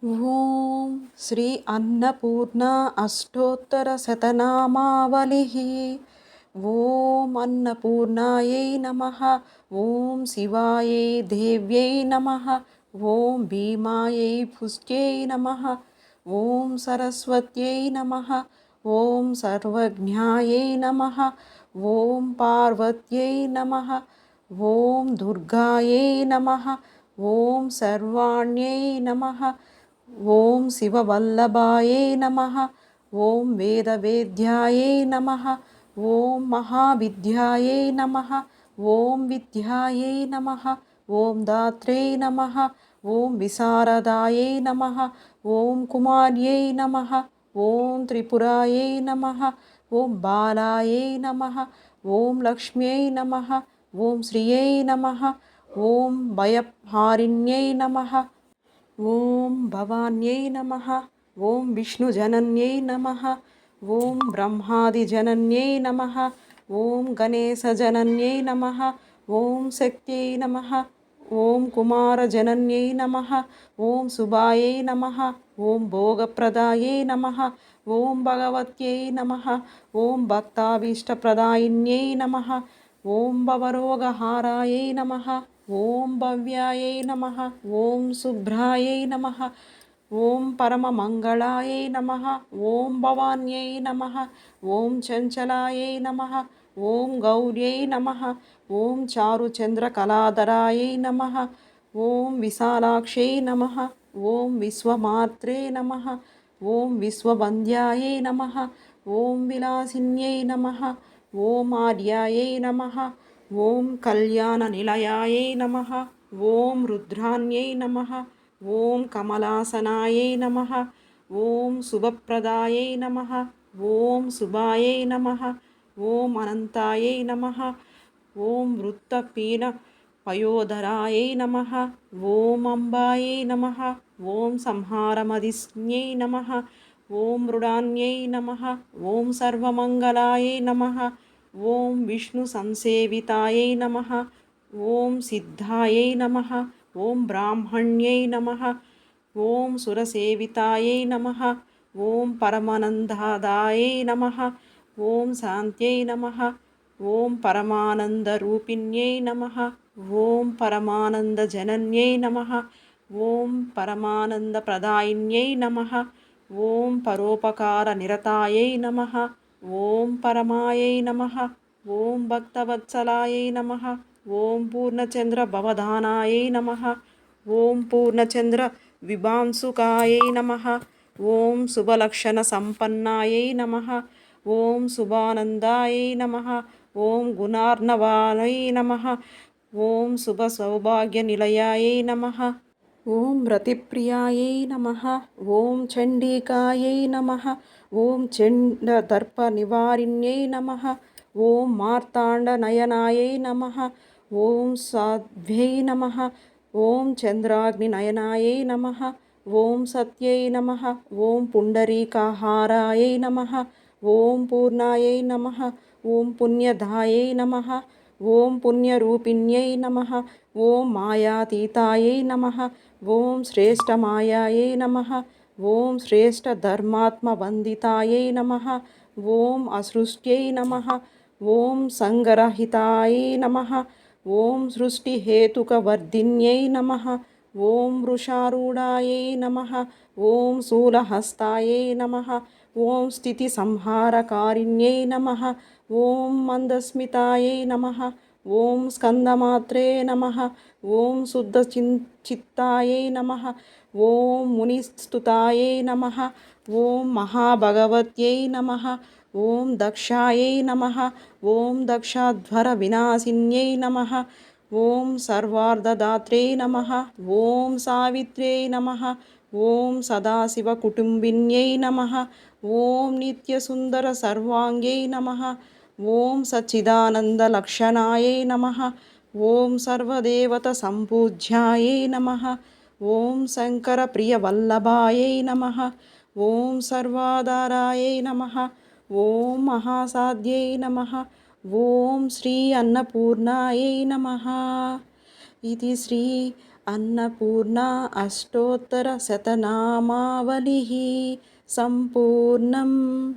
ఓం శ్రీ అన్నపూర్ణ అష్టోత్తరశతనామావళిః. ఓం అన్నపూర్ణాయై నమః. ఓం శివాయై దేవ్యై నమః. ఓం భీమాయై పుష్ట్యై నమః. ఓం సరస్వత్యై నమః. ఓం సర్వజ్ఞాయై నమః. ఓం పార్వత్యై నమః. ఓం దుర్గాయై నమః. ఓం సర్వాణ్యై నమః. ఓం శివవల్లభాయై నమః. ఓం వేదవేద్యాయై నమః. ఓం మహావిద్యాయై నమః. ఓం విద్యాయై నమః. ఓం దాత్రే నమః. ఓం విశారదాయై నమః. ఓం కుమార్యై నమః. ఓం త్రిపురాయై నమః. ఓం బాలాయై నమః. ఓం లక్ష్మ్యై నమః. ఓం శ్రియై నమః. ఓం భయహారిణ్యై నమః. ఓం భవాన్యై నమః. ఓం విష్ణుజనన్యై నమః. ఓం బ్రహ్మాదిజనన్యై నమః. ఓం గణేశజనన్యై నమః. ఓం శక్త్యై నమః. ఓం కుమారజనన్యై నమః. ఓం శుభాయై నమః. ఓం భోగప్రదాయై నమః. ఓం భగవత్యై నమః. ఓం భక్తాభీష్టప్రదాయిన్యై నమః. ఓం భవరోగహారాయై నమః. ఓం భవ్యాయై నమః. ఓం శుభ్రాయై నమః. ఓం పరమమంగళాయై నమః. ఓం భవాన్యై నమః. ఓం చంచలాయై నమః. ఓం గౌర్యై నమః. ఓం చారుచంద్రకళాధరాయై నమః. ఓం విశాలాక్షై నమః. ఓం విశ్వమాత్రే నమః. ఓం విశ్వవంద్యాయై నమః. ఓం విలాసిన్యై నమః. ఓం ఆర్యాయై నమః. ఓం కళ్యాణనిలయాయై నమః. ఓం రుద్రాన్యై నమః. ఓం కమలాసనాయై నమః. ఓం శుభప్రదాయై నమః. ఓం శుభాయై నమః. ఓం అనంతాయై నమః. ఓం వృత్తపీన పయోధరాయై నమః. ఓం అంబాయై నమః. ఓం సంహారమదిస్న్యై నమః. ఓం మృడాన్యై నమః. ఓం సర్వమంగళాయై నమః. ఓం విష్ణు సంసేవితాయై నమః. ఓం సిద్ధాయై నమః. ఓం బ్రాహ్మణ్యై నమః. ఓం సురసేవితాయై నమః. ఓం పరమానందాదాయై నమః. ఓం శాంత్యై నమః. ఓం పరమానందరూపిణ్యై నమః. ఓం పరమానందజనన్యై నమః. ఓం పరమానందప్రదాయిన్యై నమః. ఓం పరోపకారనిరతాయై నమః. ఓం పరమాయై నమః. ఓం భక్తవత్సలాయై నమః. ఓం పూర్ణచంద్ర భవధానాయై నమః. ఓం పూర్ణచంద్ర విభాంసుకాయై నమః. ఓం శుభలక్షణ సంపన్నాయై నమః. ఓం శుభానందాయై నమః. ఓం గుణార్ణవాయై నమః. ఓం శుభ సౌభాగ్య నిలయాయై నమః. ఓం రతిప్రియాయై నమః. ఓం చండికాయై నమః. ఓం చండదర్ప నివారిణ్యై నమః. ఓం మార్తాండనయనాయై నమః. ఓం సాధ్వ్యై నమః. ఓం చంద్రాగ్నినయనాయై నమః. ఓం సత్యై నమః. ఓం పుండరీకాహారాయై నమః. ఓం పూర్ణాయై నమః. ఓం పుణ్యదాయై నమః. ఓం పుణ్యరూపిణ్యై నమః. ఓం మాయాతీతాయై నమః. ఓం శ్రేష్టమాయాయై నమః. ఓం శ్రేష్టధర్మాత్మవందితాయై నమః. ఓం అసృష్ట్యై నమః. ఓం సంగరహితాయై నమః. ఓం సృష్టిహేతుకవర్ధిన్యై నమః. ఓం వృషారూఢాయై నమః. ఓం శూలహస్తాయై నమః. ఓం స్థితిసంహారకారిణ్యై నమః. ఓం మందస్మితాయై నమః. ఓం స్కందమాత్రే నమః. ఓం శుద్ధచిత్తాయై నమః. ఓం మునిస్తుతాయై నమః. ఓం మహాభగవత్యై నమః. ఓం దక్షాయై నమః. ఓం దక్షాధ్వర వినాశిన్యై నమః. ఓం సర్వార్ధదాత్రే నమః. ఓం సావిత్ర్యై నమః. ఓం సదాశివకుటుంబిన్యై నమః. ఓం నిత్యసుందర సర్వాంగ్యై నమః. ఓం సచ్చిదానందలక్షణాయై నమః. ఓం సర్వదేవత సంపూజ్యాయై నమః. ఓం శంకరప్రియవల్లభాయై నమః. ఓం సర్వాధారాయై నమః. ఓం మహాసాధ్యై నమః. ఓం శ్రీ అన్నపూర్ణాయై నమః. ఇది శ్రీ अन्नपूर्णा अष्टोत्तरशतनामावलिः सम्पूर्णम्।